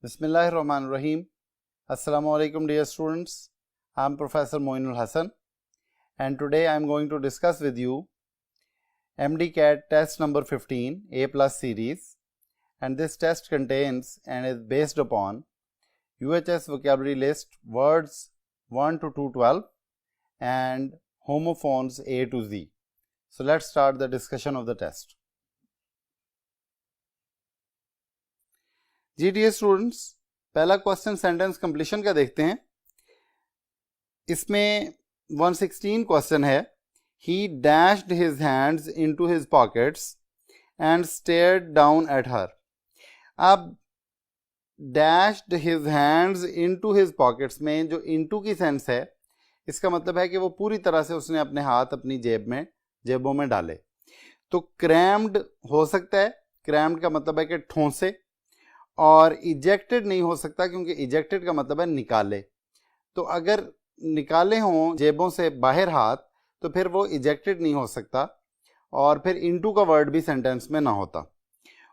Bismillahirrahmanirrahim. Assalamu alaikum dear students. I am Professor Moinul Hassan and today I am going to discuss with you MDCAT test number 15 A plus series, and this test contains and is based upon UHS vocabulary list words 1 to 212 and homophones A to Z. So let's start the discussion of the test. जी dear students, पहला question sentence completion का देखते हैं। इसमें 116 question है। He dashed his hands into his pockets and stared down at her. अब dashed his hands into his pockets में जो इनटू की सेंस है, इसका मतलब है कि वो पूरी तरह से उसने अपने हाथ अपनी जेबों में डाले। तो क्रैम्ड हो सकता है, क्रैम्ड का मतलब है कि ठोंसे, और इजेक्टेड नहीं हो सकता क्योंकि इजेक्टेड का मतलब है निकाले। तो अगर निकाले हों जेबों से बाहर हाथ तो फिर वो इजेक्टेड नहीं हो सकता और फिर इनटू का वर्ड भी सेंटेंस में ना होता।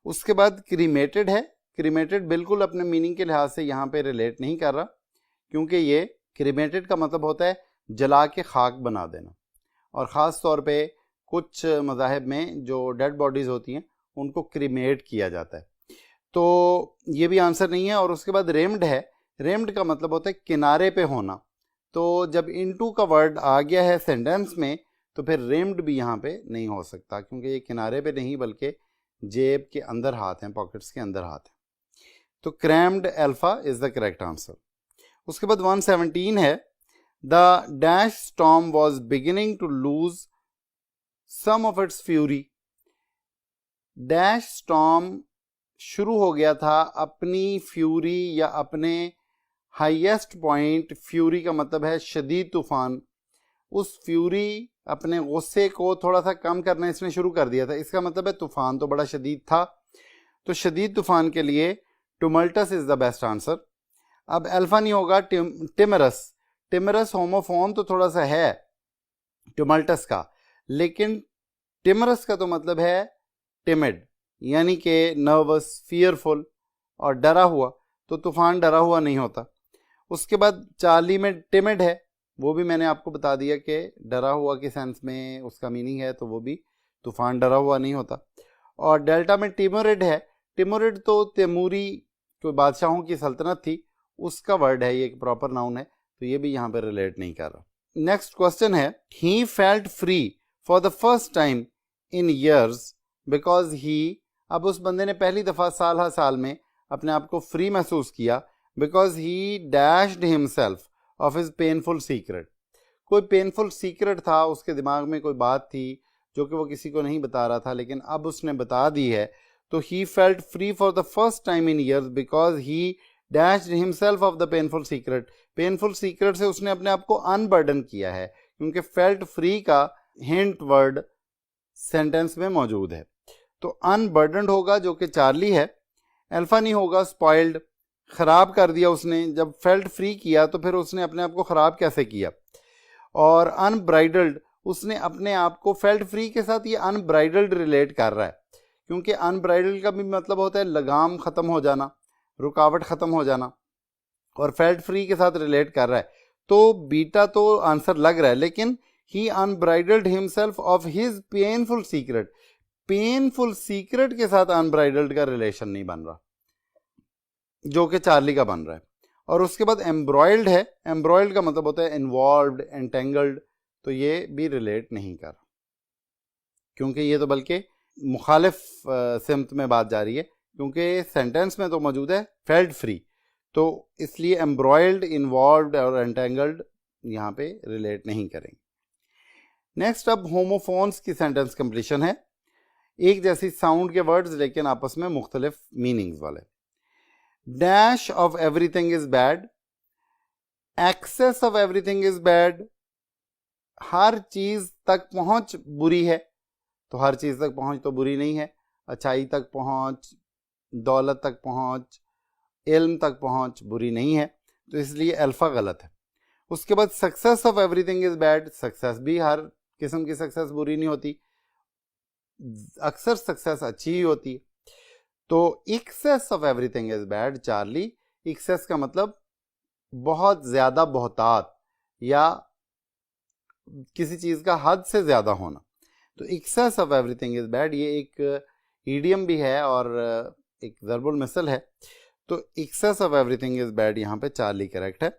उसके बाद क्रीमेटेड है। क्रीमेटेड बिल्कुल अपने मीनिंग के लिहाज से यहाँ पे रिलेट नहीं कर रहा, क्योंकि ये क्रीमेटेड का मतलब होता है जला के खाक बना देना, और ख़ास तौर पे कुछ मज़ाहिब में जो डेड बॉडीज़ होती हैं उनको क्रीमेट किया जाता है। तो ये भी आंसर नहीं है। और उसके बाद रेम्ड है। रेम्ड का मतलब होता है किनारे पे होना। तो जब इनटू का वर्ड आ गया है सेंटेंस में तो फिर रेम्ड भी यहाँ पे नहीं हो सकता, क्योंकि ये किनारे पे नहीं बल्कि जेब के अंदर हाथ हैं, पॉकेट्स के अंदर हाथ हैं। तो crammed alpha is the correct answer. उसके बाद 117 है। The dash storm was beginning to lose some of its fury. Dash storm शुरू हो गया था अपनी फ्यूरी या अपने हाईएस्ट पॉइंट। फ्यूरी का मतलब है शदीद तूफान। उस फ्यूरी अपने गुस्से को थोड़ा सा कम करना इसने शुरू कर दिया था। इसका मतलब है तूफान तो बड़ा शदीद था। तो शदीद तूफान के लिए टुमल्टस इज द बेस्ट आंसर। अब अल्फा नहीं होगा, टिमरस। टिमरस होमोफोन तो थोड़ा सा है टुमल्टस का, लेकिन टिमरस का तो मतलब है टिमिड, यानी कि नर्वस, फियरफुल और डरा हुआ। तो तूफान डरा हुआ नहीं होता। उसके बाद चार्ली में टिमिड है, वो भी मैंने आपको बता दिया कि डरा हुआ के सेंस में उसका मीनिंग है, तो वो भी तूफान डरा हुआ नहीं होता। और डेल्टा में टिमोरिड है। टिमोरिड तो तैमूरी कोई बादशाहों की सल्तनत थी, उसका वर्ड है, ये एक प्रॉपर नाउन है, तो ये भी यहाँ पर रिलेट नहीं कर रहा। नेक्स्ट क्वेश्चन है। He felt free for the first time in years because he. अब उस बंदे ने पहली दफ़ा साल हर साल में अपने आप को फ्री महसूस किया because he dashed himself of his painful secret. कोई पेनफुल सीक्रेट था, उसके दिमाग में कोई बात थी जो कि वो किसी को नहीं बता रहा था, लेकिन अब उसने बता दी है। तो he felt free for the first time in years because he dashed himself of the painful secret. Painful secret से उसने अपने आप को अनबर्डन किया है, क्योंकि फेल्ट फ्री का हिंट वर्ड सेंटेंस में मौजूद है। तो अनबर्डनड होगा जो कि चार्ली है। अल्फा नहीं होगा, स्पॉइल्ड, खराब कर दिया उसने। जब फेल्ट फ्री किया तो फिर उसने अपने आप को खराब कैसे किया। और अनब्राइडल्ड, उसने अपने आप को फेल्ट फ्री के साथ ये अनब्राइडल्ड रिलेट कर रहा है, क्योंकि अनब्राइडल्ड का भी मतलब होता है लगाम खत्म हो जाना, रुकावट खत्म हो जाना, और फेल्ट फ्री के साथ रिलेट कर रहा है। तो बीटा तो आंसर लग रहा है, लेकिन he unbridled himself of his painful secret. Painful secret के साथ अनब्राइडल्ड का रिलेशन नहीं बन रहा, जो कि चार्ली का बन रहा है। और उसके बाद एम्ब्रॉयल्ड है। एम्ब्रॉयल्ड का मतलब होता है इन्वॉल्व्ड, एंटेंगल्ड, तो ये भी रिलेट नहीं कर, क्योंकि ये तो बल्कि मुखालिफ सिमत में बात जा रही है, क्योंकि सेंटेंस में तो मौजूद है फेल्ट फ्री, तो इसलिए एम्ब्रॉयल्ड, इन्वॉल्व्ड और एंटेंगल्ड यहाँ पे रिलेट नहीं करेंगे। नेक्स्ट, अब होमोफोन्स की सेंटेंस कंप्लीशन है। एक जैसी साउंड के वर्ड्स लेकिन आपस में मुख्तलिफ मीनिंग्स वाले। Dash of everything is bad. Excess of everything is bad. हर चीज तक पहुंच बुरी है। तो हर चीज तक पहुंच तो बुरी नहीं है। अच्छाई तक पहुंच, दौलत तक पहुंच, इल्म तक पहुंच बुरी नहीं है, तो इसलिए अल्फा गलत है। उसके बाद success of everything is bad. Success भी हर किस्म की सक्सेस बुरी नहीं होती, अक्सर सक्सेस अच्छी ही होती है। तो excess of everything is bad charlie, excess का मतलब बहुत ज्यादा, बहुतात या किसी चीज का हद से ज्यादा होना। तो excess of everything is bad ये एक ईडियम भी है और एक ज़र्बुल मिसल है। तो excess of everything is bad यहाँ पे चार्ली करेक्ट है।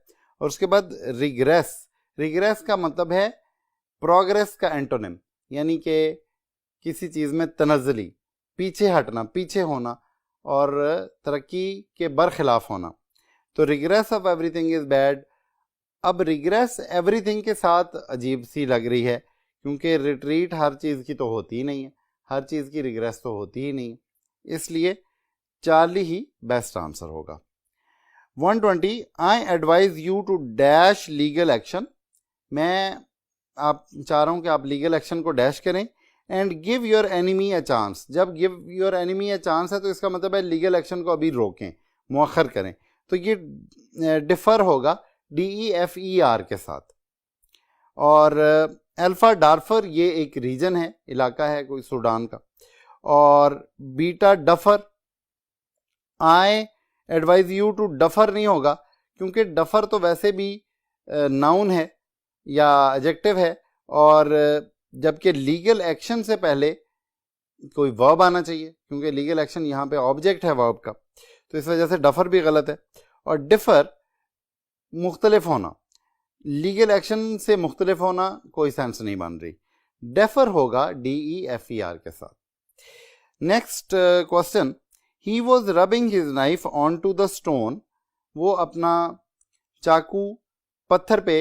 और उसके बाद रिग्रेस, रिग्रेस का मतलब है प्रोग्रेस का एंटोनिम, यानी कि किसी चीज में तनज़्ज़ुली, पीछे हटना, पीछे होना और तरक्की के बरखिलाफ होना। तो regress of everything is bad. अब रिग्रेस एवरीथिंग के साथ अजीब सी लग रही है, क्योंकि रिट्रीट हर चीज की तो होती ही नहीं है, हर चीज की रिग्रेस तो होती ही नहीं है, इसलिए चार्ली ही बेस्ट आंसर होगा। 120, I advise you to dash legal action, मैं आप चाह रहा हूं कि आप लीगल एक्शन को डैश करें। And give your enemy a chance, जब give your enemy a chance है तो इसका मतलब है लीगल एक्शन को अभी रोकें, मुअख्खर करें। तो ये डिफर होगा DEFER के साथ। और अल्फा डार्फर ये एक रीजन है, इलाका है कोई सूडान का। और beta duffer, I advise you to duffer नहीं होगा, क्योंकि डफर तो वैसे भी नाउन है या एडजेक्टिव है, और जबकि लीगल एक्शन से पहले कोई वर्ब आना चाहिए, क्योंकि लीगल एक्शन यहाँ पे ऑब्जेक्ट है वर्ब का, तो इस वजह से डफर भी गलत है। और डिफर मुख्तलिफ होना, लीगल एक्शन से मुख्तलिफ होना कोई सेंस नहीं बन रही, डेफर होगा DEFER के साथ। Next question, he was rubbing his knife on to the stone, वो अपना चाकू पत्थर पे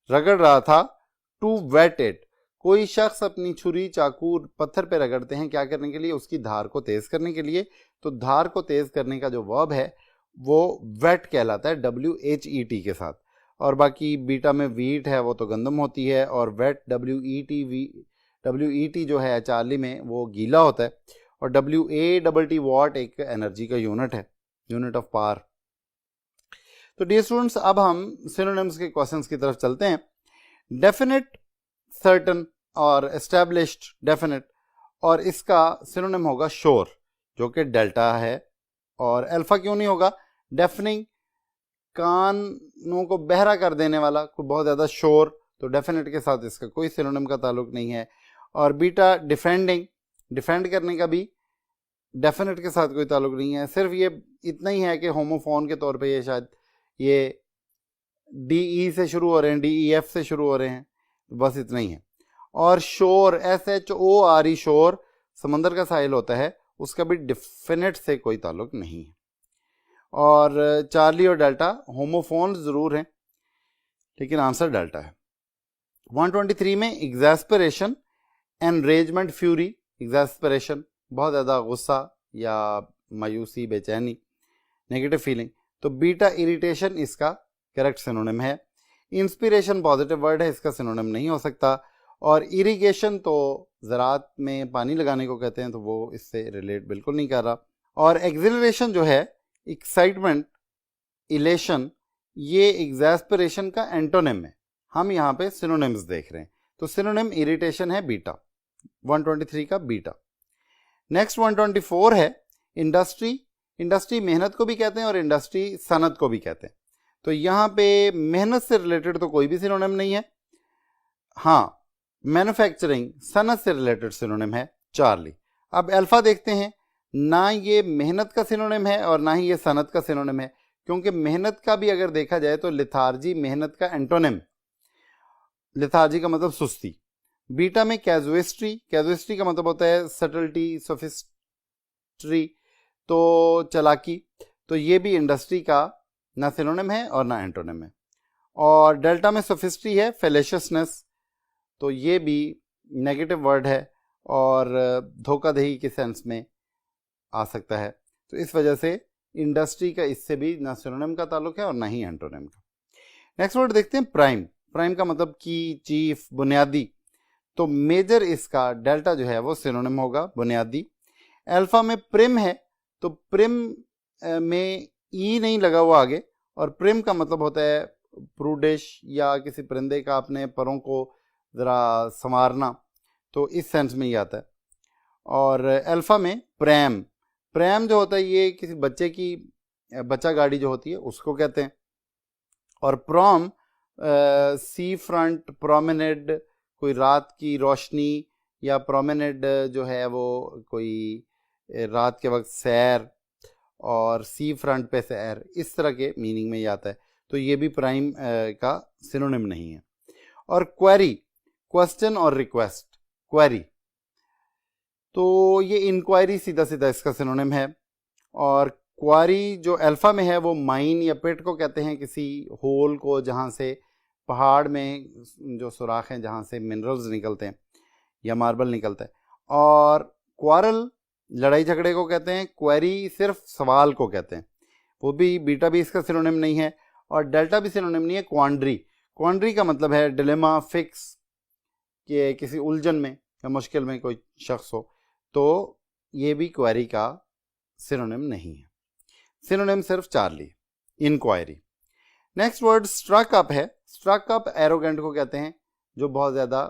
रगड़ रहा था, टू वेट इट, कोई शख्स अपनी छुरी चाकू पत्थर पे रगड़ते हैं क्या करने के लिए, उसकी धार को तेज करने के लिए। तो धार को तेज करने का जो वर्ब है वो वेट कहलाता है, WHET के साथ। और बाकी बीटा में वीट है वो तो गंदम होती है, और वेट WET जो है चार्ली में वो गीला होता है, और WATT वॉट एक एनर्जी का यूनिट है, यूनिट ऑफ पावर। तो डियर स्टूडेंट्स, अब हम सिनोनिम्स के क्वेश्चंस की तरफ चलते हैं। डेफिनेट, सर्टन और एस्टैब्लिश्ड डेफिनेट, और इसका सिनोनिम होगा श्योर, जो कि डेल्टा है। और अल्फा क्यों नहीं होगा, डेफनिंग, कानों को बहरा कर देने वाला, कोई बहुत ज़्यादा शोर, तो डेफिनेट के साथ इसका कोई सिनोनिम का ताल्लुक नहीं है। और बीटा डिफेंडिंग, डिफेंड करने का भी डेफिनेट के साथ कोई ताल्लुक नहीं है, सिर्फ ये इतना ही है कि होमोफोन के तौर पे ये शायद ये DE से शुरू हो रहे हैं, DEF से शुरू हो रहे हैं, बस इतना ही है। और शोर, SHORE, शोर समंदर का साहिल होता है, उसका भी डेफिनेट से कोई ताल्लुक नहीं है। और चार्ली और डेल्टा होमोफोन्स जरूर हैं, लेकिन आंसर डेल्टा है। 123 में एग्जैस्परेशन, एनरेजमेंट, फ्यूरी, एग्जैस्परेशन बहुत ज़्यादा गुस्सा या मायूसी, बेचैनी, नेगेटिव फीलिंग, तो बीटा इरिटेशन इसका करेक्ट सिनोनिम है। इंस्पिरेशन पॉजिटिव वर्ड है, इसका सिनोनिम नहीं हो सकता। और इरिगेशन तो ज़रात में पानी लगाने को कहते हैं, तो वो इससे रिलेट बिल्कुल नहीं कर रहा। और एक्सिलरेशन जो है, एक्साइटमेंट, इलेशन, ये एग्जैस्परेशन का एंटोनिम है। हम यहाँ पे सिनोनिम्स देख रहे हैं, तो सिनोनिम इरिटेशन है बीटा, 123 का बीटा। नेक्स्ट 124 है इंडस्ट्री, इंडस्ट्री मेहनत को भी कहते हैं और इंडस्ट्री सनत को भी कहते हैं। तो यहाँ पे मेहनत से रिलेटेड तो कोई भी सिनोनिम नहीं है। हाँ, मैन्युफैक्चरिंग, सनत से रिलेटेड सिनोनिम है चार्ली। अब अल्फा देखते हैं, ना ये मेहनत का सिनोनिम है और ना ही ये सनत का सिनोनिम है, क्योंकि मेहनत का भी अगर देखा जाए तो लिथार्जी मेहनत का एंटोनिम, लिथार्जी का मतलब सुस्ती। बीटा में कैजुइस्ट्री, कैजुइस्ट्री का मतलब होता है सटल्टी, सोफिस्ट्री, तो चालाकी, तो ये भी इंडस्ट्री का ना सिनोनिम है और ना एंटोनिम है। और डेल्टा में सोफिस्ट्री है, फेलेशियसनेस, तो ये भी नेगेटिव वर्ड है और धोखाधड़ी के सेंस में आ सकता है। तो इस वजह से इंडस्ट्री का इससे भी ना सिनोनिम का ताल्लुक है और ना ही एंटोनिम का। नेक्स्ट वर्ड देखते हैं प्राइम, प्राइम का मतलब की, चीफ, बुनियादी, तो मेजर इसका डेल्टा जो है वो सिनोनिम होगा बुनियादी। अल्फा में प्रिम है, तो प्रिम में ई नहीं लगा हुआ आगे, और प्रिम का मतलब होता है प्रूडिश या किसी परिंदे का अपने परों को ज़रा संवारना, तो इस सेंस में ही आता है। और अल्फा में प्रैम, प्रैम जो होता है ये किसी बच्चे की बच्चा गाड़ी जो होती है उसको कहते हैं। और प्रॉम सी फ्रंट प्रोमेनेड, कोई रात की रोशनी, या प्रोमेनेड जो है वो कोई रात के वक्त सैर, और सी फ्रंट पे सैर, इस तरह के मीनिंग में ये आता है। तो ये भी प्राइम का सिनोनिम नहीं है। और क्वेरी, क्वेश्चन और रिक्वेस्ट, क्वेरी, तो ये इंक्वायरी सीधा सीधा इसका सिनोनिम है। और क्वारी जो अल्फा में है वो माइन या पिट को कहते हैं, किसी होल को जहाँ से पहाड़ में जो सुराख हैं जहाँ से मिनरल्स निकलते हैं या मार्बल निकलता है। और क्वारल लड़ाई झगड़े को कहते हैं। क्वेरी सिर्फ सवाल को कहते हैं, वो भी बीटा भी इसका सिनोनिम नहीं है और डेल्टा भी सिनोनिम नहीं है। क्वांड्री, क्वांड्री का मतलब है डिलेमा, फिक्स, कि किसी उलझन में या मुश्किल में कोई शख्स हो, तो ये भी क्वेरी का सिनोनिम नहीं है। सिनोनिम सिर्फ 4 लिए। Enquiry. Next word struck up है। स्ट्रक अप एरोगेंट को कहते हैं, जो बहुत ज़्यादा,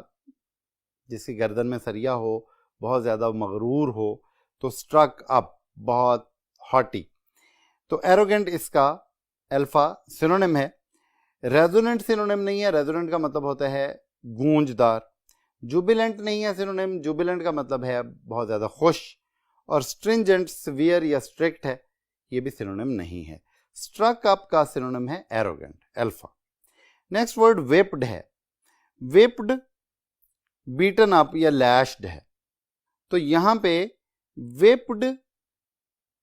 जिसकी गर्दन में सरिया हो, बहुत ज़्यादा मगरूर हो, तो स्ट्रक अप, बहुत हॉटी। तो एरोगेंट इसका अल्फा सिनोनिम है। रेजोनेंट सिनोनिम नहीं है, रेजोनेंट का मतलब होता है गूंजदार। जुबिलेंट नहीं है सिनोनिम, जुबिलेंट का मतलब है बहुत ज़्यादा खुश। और स्ट्रिंजेंट, सिवियर या स्ट्रिक्ट है, ये भी सिनोनिम नहीं है। स्ट्रक अप का सिनोनिम है arrogant, alpha. Next word vaped है। वेप्ड बीटन अप या लैश्ड है। तो यहां पे वेप्ड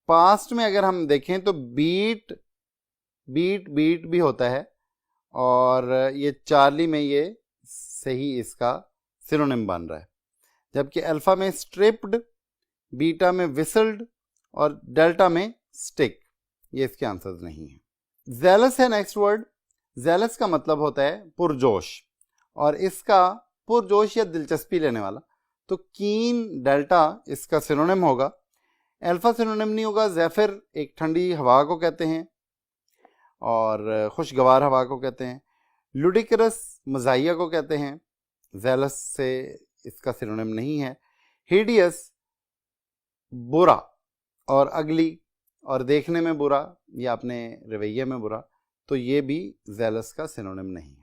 पास्ट में अगर हम देखें तो बीट भी होता है, और ये चार्ली में ये सही इसका सिनोनिम बन रहा है। जबकि अल्फा में स्ट्रिप्ड, बीटा में विसल्ड और डेल्टा में स्टिक, ये इसके आंसर्स नहीं है। जेलस है नेक्स्ट वर्ड। जेलस का मतलब होता है पुरजोश, और इसका पुरजोश या दिलचस्पी लेने वाला। तो कीन, डेल्टा इसका सिनोनिम होगा। अल्फा सिनोनिम नहीं होगा। ज़ेफिर एक ठंडी हवा को कहते हैं और खुशगवार हवा को कहते हैं। लुडिकरस मज़ाहिया को कहते हैं, जेलस से इसका सिनोनिम नहीं है। हिडियस बुरा और अगली और देखने में बुरा या अपने रवैये में बुरा, तो ये भी जेलस का सिनोनिम नहीं है।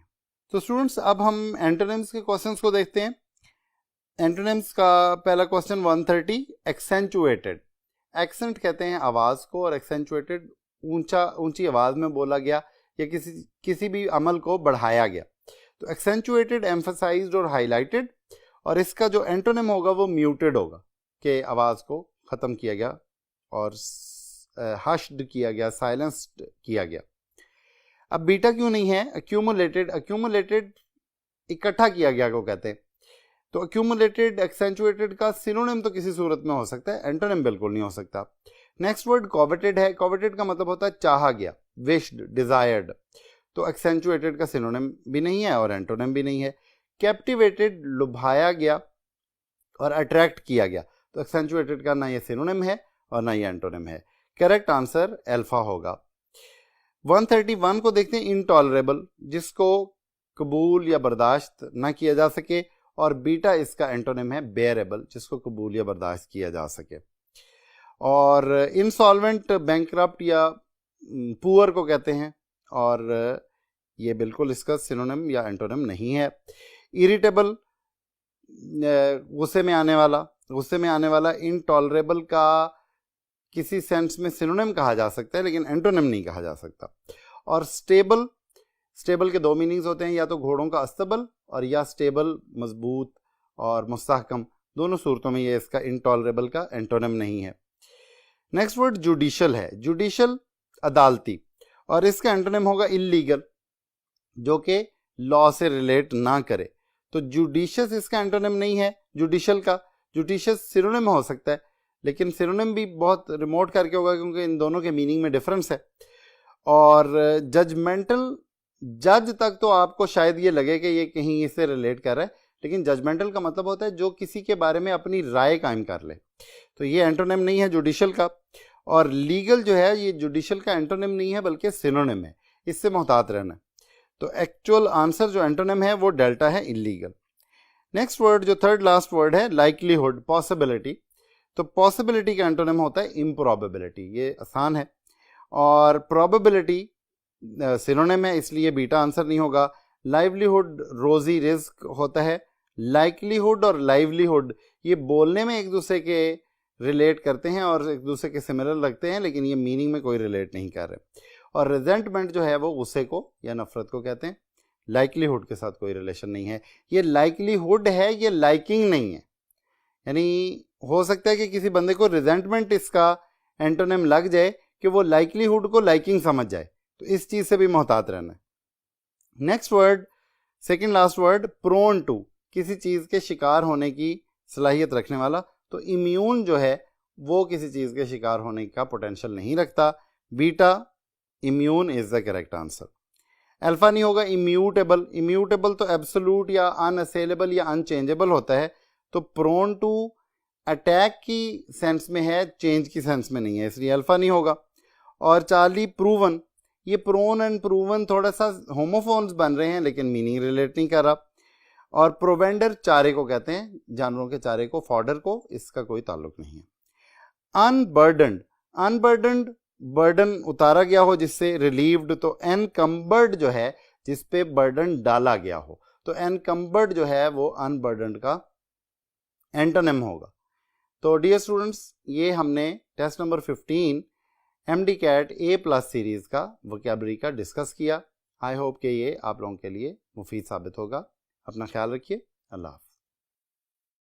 तो स्टूडेंट्स अब हम एंटोनिम्स के क्वेश्चंस को देखते हैं। एंटोनिम्स का पहला क्वेश्चन 130, एक्सेंचुएटेड। एक्सेंट कहते हैं आवाज़ को, और एक्सेंचुएटेड ऊंची आवाज़ में बोला गया या किसी भी अमल को बढ़ाया गया। तो एक्सेंचुएटेड, एम्फसाइज्ड और हाईलाइटेड। और इसका जो एंटोनिम होगा वो म्यूटेड होगा, कि आवाज़ को ख़त्म किया गया और हश्ड किया गया, साइलेंस्ड किया गया। अब बीटा क्यों नहीं है? अक्यूमुलेटेड, अक्यूमुलेटेड इकट्ठा किया गया को कहते हैं। तो अक्यूमुलेटेड एक्सेंचुएटेड का सिनोनिम तो किसी सूरत में हो सकता है, एंटोनिम बिल्कुल नहीं हो सकता। नेक्स्ट वर्ड कॉवेटेड है। कॉवेटेड का मतलब होता है चाहा गया, विश्ड, डिजायर्ड। तो एक्सेंचुएटेड का सिनोनिम भी नहीं है और एंटोनिम भी नहीं है। कैप्टिवेटेड, लुभाया गया और अट्रैक्ट किया गया। तो एक्सेंचुएटेड का ना ये सिनोनिम है और ना ये एंटोनिम है। करेक्ट आंसर अल्फा होगा। 131 को देखते हैं। इनटॉलरेबल, जिसको कबूल या बर्दाश्त ना किया जा सके, और बीटा इसका एंटोनिम है बेयरेबल, जिसको कबूल या बर्दाश्त किया जा सके। और इंसॉल्वेंट, बैंकरप्ट या पुअर को कहते हैं, और ये बिल्कुल इसका सिनोनिम या एंटोनिम नहीं है। इरिटेबल, गुस्से में आने वाला। इनटॉलरेबल का किसी सेंस में सिनोनिम कहा जा सकता है, लेकिन एंटोनिम नहीं कहा जा सकता। और स्टेबल, स्टेबल के 2 मीनिंग्स होते हैं, या तो घोड़ों का अस्तबल और या स्टेबल, मजबूत और मुस्तहकम। दोनों सूरतों में ये इसका इनटॉलरेबल का एंटोनिम नहीं है। नेक्स्ट वर्ड जुडिशल है। जुडिशल अदालती, और इसका एंटोनिम होगा इल्लीगल, जो कि लॉ से रिलेट ना करे। तो जुडिशियस इसका एंटोनिम नहीं है जुडिशल का। जुडिशियस सिनोनिम हो सकता है, लेकिन सिनोनिम भी बहुत रिमोट करके होगा, क्योंकि इन दोनों के मीनिंग में डिफरेंस है। और जजमेंटल, जज तक तो आपको शायद ये लगे कि ये कहीं इससे रिलेट कर रहा है, लेकिन जजमेंटल का मतलब होता है जो किसी के बारे में अपनी राय कायम कर ले। तो ये एंटोनिम नहीं है जुडिशल का। और लीगल जो है ये जुडिशल का एंटोनिम नहीं है, बल्कि सिनोनिम है, इससे मोहतात रहना। तो एक्चुअल आंसर जो एंटोनिम है वो डेल्टा है, इलीगल। नेक्स्ट वर्ड जो थर्ड लास्ट वर्ड है, लाइकलीहुड, पॉसिबिलिटी। तो पॉसिबिलिटी का एंटोनिम होता है इम्प्रॉबेबिलिटी, ये आसान है। और प्रोबेबिलिटी सिनोनिम है, इसलिए बीटा आंसर नहीं होगा। लाइवलीहुड रोजी रिस्क होता है। लाइकलीहुड और लाइवलीहुड ये बोलने में एक दूसरे के रिलेट करते हैं और एक दूसरे के सिमिलर लगते हैं, लेकिन ये मीनिंग में कोई रिलेट नहीं कर रहे। और रिजेंटमेंट जो है वो गुस्से को या नफरत को कहते हैं। लाइकलीहुड के साथ कोई रिलेशन नहीं है। ये लाइकलीहुड है, ये लाइकिंग नहीं है। यानी हो सकता है कि किसी बंदे को रिजेंटमेंट इसका एंटोनिम लग जाए कि वो लाइकलीहुड को लाइकिंग समझ जाए, तो इस चीज से भी मोहतात रहना है। Next word, second last word, prone to, किसी चीज के शिकार होने की सलाहियत रखने वाला। तो इम्यून जो है वो किसी चीज के शिकार होने का पोटेंशियल नहीं रखता। Beta immune is the correct answer. Alpha नहीं होगा। इम्यूटेबल, इम्यूटेबल तो एब्सोल्यूट या अनअसेलेबल या अनचेंजेबल होता है। तो प्रोन टू अटैक की सेंस में है, चेंज की सेंस में नहीं है, इसलिए अल्फा नहीं होगा। और चार्ली, प्रूवन, ये प्रोन एंड प्रूवन थोड़ा सा होमोफोन्स बन रहे हैं लेकिन मीनिंग रिलेट नहीं कर रहा। और प्रोवेंडर चारे को कहते हैं, जानवरों के चारे को, फॉडर को, इसका कोई ताल्लुक नहीं है। अनबर्डन्ड, अनबर्डन्ड बर्डन उतारा गया हो जिससे, रिलीव्ड। तो एनकम्बर्ड जो है जिस पे बर्डन डाला गया हो, तो एनकम्बर्ड जो है वो अनबर्डन्ड का एंटोनिम होगा। तो डियर स्टूडेंट्स, ये हमने test number 15 MD-CAT A+ series का वोकैबुलरी का डिस्कस किया। आई होप कि ये आप लोगों के लिए मुफीद साबित होगा। अपना ख्याल रखिए। अल्लाह हाफ़िज़।